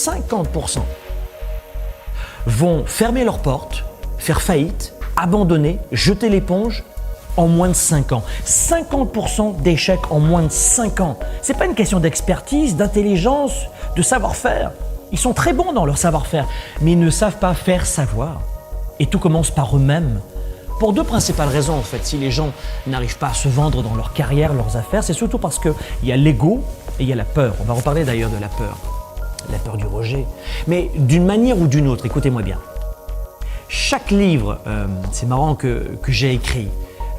50% vont fermer leurs portes, faire faillite, abandonner, jeter l'éponge en moins de 5 ans. 50% d'échecs en moins de 5 ans. Ce n'est pas une question d'expertise, d'intelligence, de savoir-faire. Ils sont très bons dans leur savoir-faire, mais ils ne savent pas faire savoir. Et tout commence par eux-mêmes. Pour deux principales raisons en fait. Si les gens n'arrivent pas à se vendre dans leur carrière, leurs affaires, c'est surtout parce qu'il y a l'ego et il y a la peur. On va reparler d'ailleurs de la peur du rejet. Mais d'une manière ou d'une autre, écoutez-moi bien. Chaque livre, c'est marrant que j'ai écrit,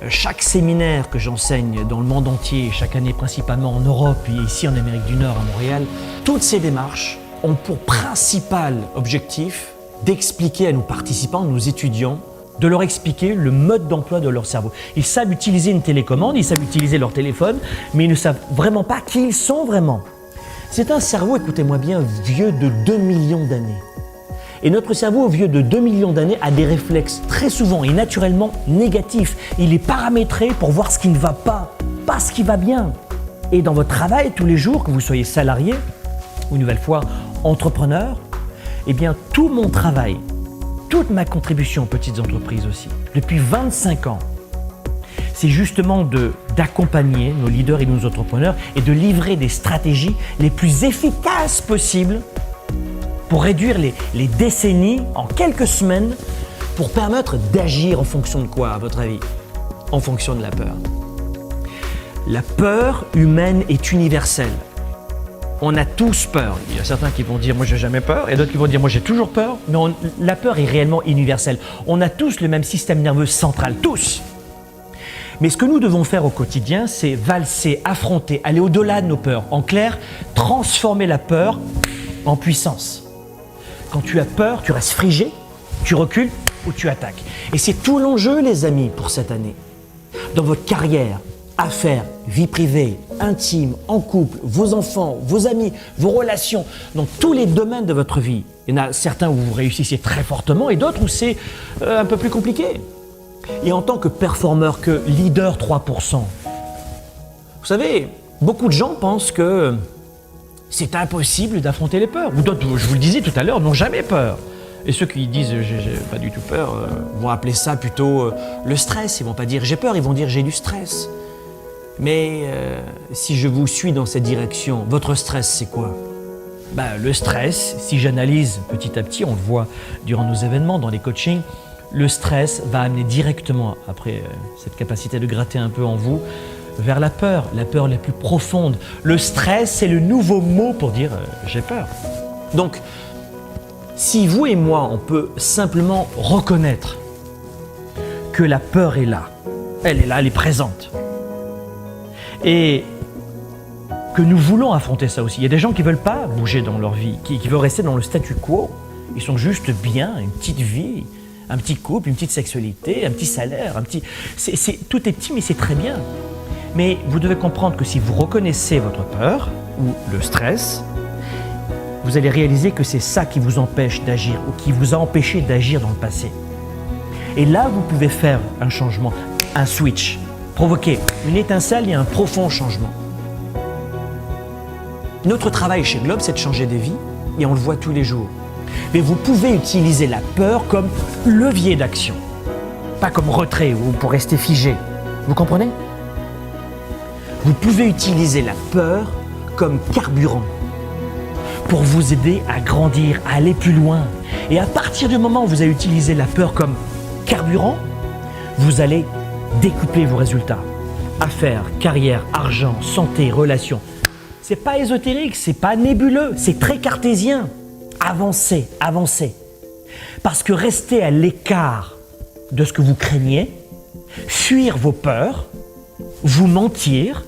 chaque séminaire que j'enseigne dans le monde entier, chaque année principalement en Europe et ici en Amérique du Nord, à Montréal, toutes ces démarches ont pour principal objectif d'expliquer à nos participants, nos étudiants, de leur expliquer le mode d'emploi de leur cerveau. Ils savent utiliser une télécommande, ils savent utiliser leur téléphone, mais ils ne savent vraiment pas qui ils sont vraiment. C'est un cerveau, écoutez-moi bien, vieux de 2 millions d'années. Et notre cerveau, vieux de 2 millions d'années, a des réflexes très souvent et naturellement négatifs. Il est paramétré pour voir ce qui ne va pas ce qui va bien. Et dans votre travail tous les jours, que vous soyez salarié ou une nouvelle fois entrepreneur, eh bien tout mon travail, toute ma contribution aux petites entreprises aussi, depuis 25 ans, c'est justement d'accompagner nos leaders et nos entrepreneurs et de livrer des stratégies les plus efficaces possibles pour réduire les décennies en quelques semaines pour permettre d'agir en fonction de quoi, à votre avis? En fonction de la peur. La peur humaine est universelle. On a tous peur. Il y a certains qui vont dire « moi j'ai jamais peur » et d'autres qui vont dire « moi j'ai toujours peur ». Mais la peur est réellement universelle. On a tous le même système nerveux central, tous. Mais ce que nous devons faire au quotidien, c'est valser, affronter, aller au-delà de nos peurs. En clair, transformer la peur en puissance. Quand tu as peur, tu restes figé, tu recules ou tu attaques. Et c'est tout l'enjeu, les amis, pour cette année. Dans votre carrière, affaires, vie privée, intime, en couple, vos enfants, vos amis, vos relations, dans tous les domaines de votre vie. Il y en a certains où vous réussissez très fortement et d'autres où c'est un peu plus compliqué. Et en tant que performeur, que leader 3%, vous savez, beaucoup de gens pensent que c'est impossible d'affronter les peurs. Ou d'autres, je vous le disais tout à l'heure, n'ont jamais peur. Et ceux qui disent « j'ai pas du tout peur » vont appeler ça plutôt le stress. Ils vont pas dire « j'ai peur », ils vont dire « j'ai du stress ». Mais si je vous suis dans cette direction, votre stress, c'est quoi? Le stress, si j'analyse petit à petit, on le voit durant nos événements, dans les coachings, le stress va amener directement, après cette capacité de gratter un peu en vous, vers la peur la plus profonde. Le stress, c'est le nouveau mot pour dire j'ai peur. Donc, si vous et moi, on peut simplement reconnaître que la peur est là, elle est présente, et que nous voulons affronter ça aussi. Il y a des gens qui ne veulent pas bouger dans leur vie, qui veulent rester dans le statu quo. Ils sont juste bien, une petite vie, un petit couple, une petite sexualité, un petit salaire, tout est petit, mais c'est très bien. Mais vous devez comprendre que si vous reconnaissez votre peur ou le stress, vous allez réaliser que c'est ça qui vous empêche d'agir ou qui vous a empêché d'agir dans le passé. Et là, vous pouvez faire un changement, un switch, provoquer une étincelle et un profond changement. Notre travail chez Globe, c'est de changer des vies et on le voit tous les jours. Mais vous pouvez utiliser la peur comme levier d'action, pas comme retrait ou pour rester figé. Vous comprenez? Vous pouvez utiliser la peur comme carburant pour vous aider à grandir, à aller plus loin. Et à partir du moment où vous avez utilisé la peur comme carburant, vous allez décupler vos résultats. Affaires, carrière, argent, santé, relations. C'est pas ésotérique, c'est pas nébuleux, c'est très cartésien. Avancez, avancez. Parce que rester à l'écart de ce que vous craignez, fuir vos peurs, vous mentir,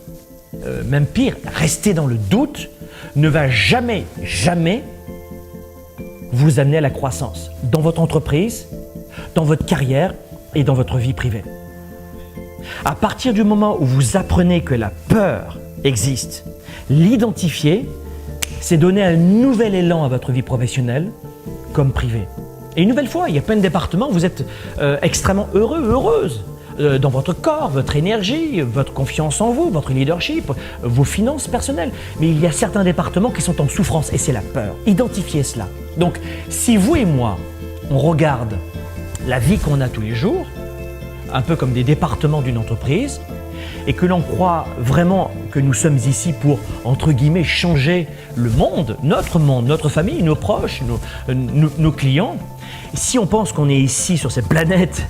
même pire, rester dans le doute, ne va jamais, jamais vous amener à la croissance dans votre entreprise, dans votre carrière et dans votre vie privée. À partir du moment où vous apprenez que la peur existe, l'identifier, c'est donner un nouvel élan à votre vie professionnelle comme privée. Et une nouvelle fois, il y a plein de départements où vous êtes extrêmement heureux, heureuse. dans votre corps, votre énergie, votre confiance en vous, votre leadership, vos finances personnelles. Mais il y a certains départements qui sont en souffrance et c'est la peur. Identifiez cela. Donc, si vous et moi, on regarde la vie qu'on a tous les jours, un peu comme des départements d'une entreprise, et que l'on croit vraiment que nous sommes ici pour, entre guillemets, changer le monde, notre famille, nos proches, nos clients, si on pense qu'on est ici sur cette planète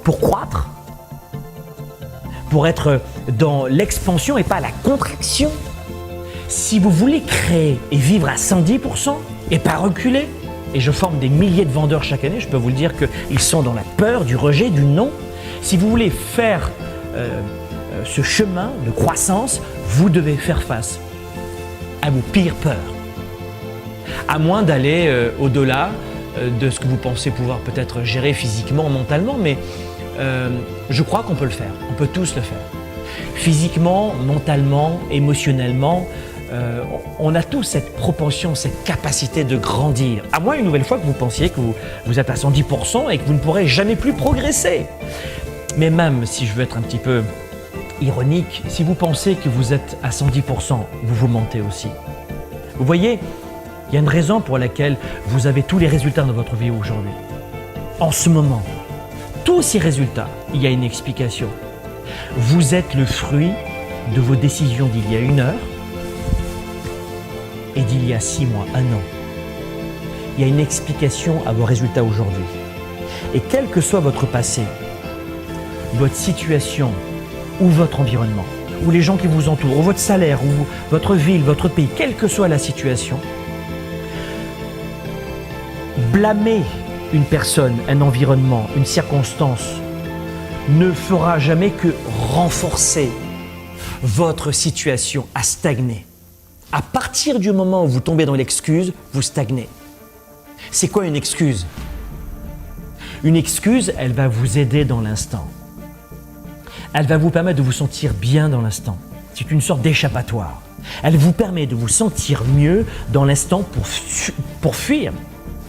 pour croître, pour être dans l'expansion et pas la contraction, si vous voulez créer et vivre à 110% et pas reculer, et je forme des milliers de vendeurs chaque année, je peux vous le dire qu'ils sont dans la peur, du rejet, du non. Si vous voulez faire ce chemin de croissance, vous devez faire face à vos pires peurs. À moins d'aller au-delà de ce que vous pensez pouvoir peut-être gérer physiquement, mentalement, mais je crois qu'on peut le faire, on peut tous le faire. Physiquement, mentalement, émotionnellement, on a tous cette propension, cette capacité de grandir. À moins une nouvelle fois que vous pensiez que vous êtes à 110% et que vous ne pourrez jamais plus progresser. Mais même si je veux être un petit peu ironique, si vous pensez que vous êtes à 110%, vous mentez aussi. Vous voyez, il y a une raison pour laquelle vous avez tous les résultats dans votre vie aujourd'hui. En ce moment, tous ces résultats, il y a une explication. Vous êtes le fruit de vos décisions d'il y a 1 heure et d'il y a 6 mois, 1 an. Il y a une explication à vos résultats aujourd'hui. Et quel que soit votre passé, votre situation ou votre environnement, ou les gens qui vous entourent, ou votre salaire, ou votre ville, votre pays, quelle que soit la situation, blâmer une personne, un environnement, une circonstance ne fera jamais que renforcer votre situation à stagner. À partir du moment où vous tombez dans l'excuse, vous stagnez. C'est quoi une excuse? Une excuse, elle va vous aider dans l'instant. Elle va vous permettre de vous sentir bien dans l'instant. C'est une sorte d'échappatoire. Elle vous permet de vous sentir mieux dans l'instant pour fuir.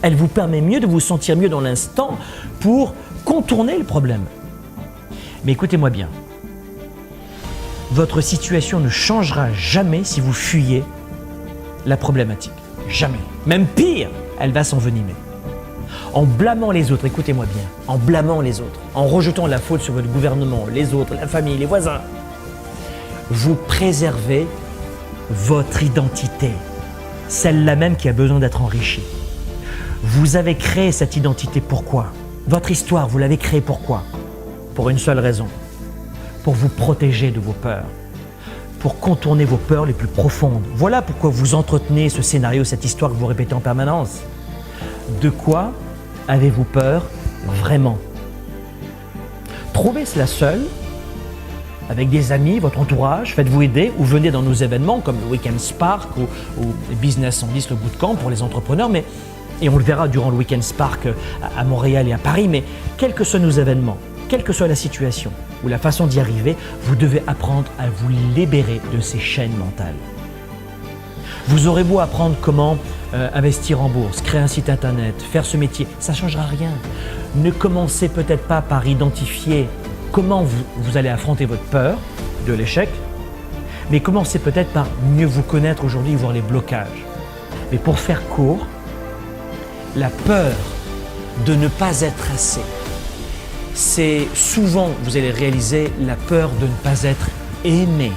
Elle vous permet mieux de vous sentir mieux dans l'instant pour contourner le problème. Mais écoutez-moi bien. Votre situation ne changera jamais si vous fuyez la problématique. Jamais. Même pire, elle va s'envenimer. En blâmant les autres, écoutez-moi bien, en blâmant les autres, en rejetant la faute sur votre gouvernement, les autres, la famille, les voisins, vous préservez votre identité, celle-là même qui a besoin d'être enrichie. Vous avez créé cette identité, pourquoi? Votre histoire, vous l'avez créée pourquoi? Pour une seule raison, pour vous protéger de vos peurs, pour contourner vos peurs les plus profondes. Voilà pourquoi vous entretenez ce scénario, cette histoire que vous répétez en permanence. De quoi avez-vous peur vraiment? Trouvez cela seul, avec des amis, votre entourage, faites-vous aider ou venez dans nos événements comme le Weekend Spark ou Business 110, le bootcamp pour les entrepreneurs, et on le verra durant le Weekend Spark à Montréal et à Paris, mais quels que soient nos événements, quelle que soit la situation ou la façon d'y arriver, vous devez apprendre à vous libérer de ces chaînes mentales. Vous aurez beau apprendre comment investir en bourse, créer un site internet, faire ce métier, ça ne changera rien. Ne commencez peut-être pas par identifier comment vous allez affronter votre peur de l'échec, mais commencez peut-être par mieux vous connaître aujourd'hui et voir les blocages. Mais pour faire court, la peur de ne pas être assez, c'est souvent, vous allez réaliser, la peur de ne pas être aimé.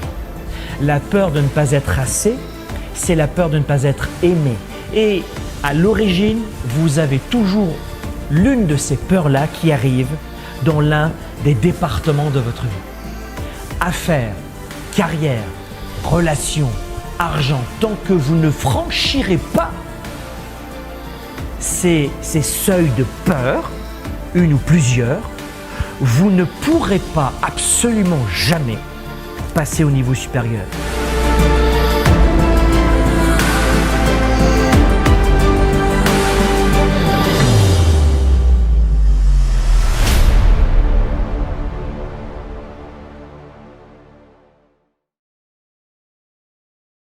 La peur de ne pas être assez, c'est la peur de ne pas être aimé. Et à l'origine, vous avez toujours l'une de ces peurs-là qui arrive dans l'un des départements de votre vie. Affaires, carrière, relations, argent, tant que vous ne franchirez pas ces seuils de peur, une ou plusieurs, vous ne pourrez pas absolument jamais passer au niveau supérieur.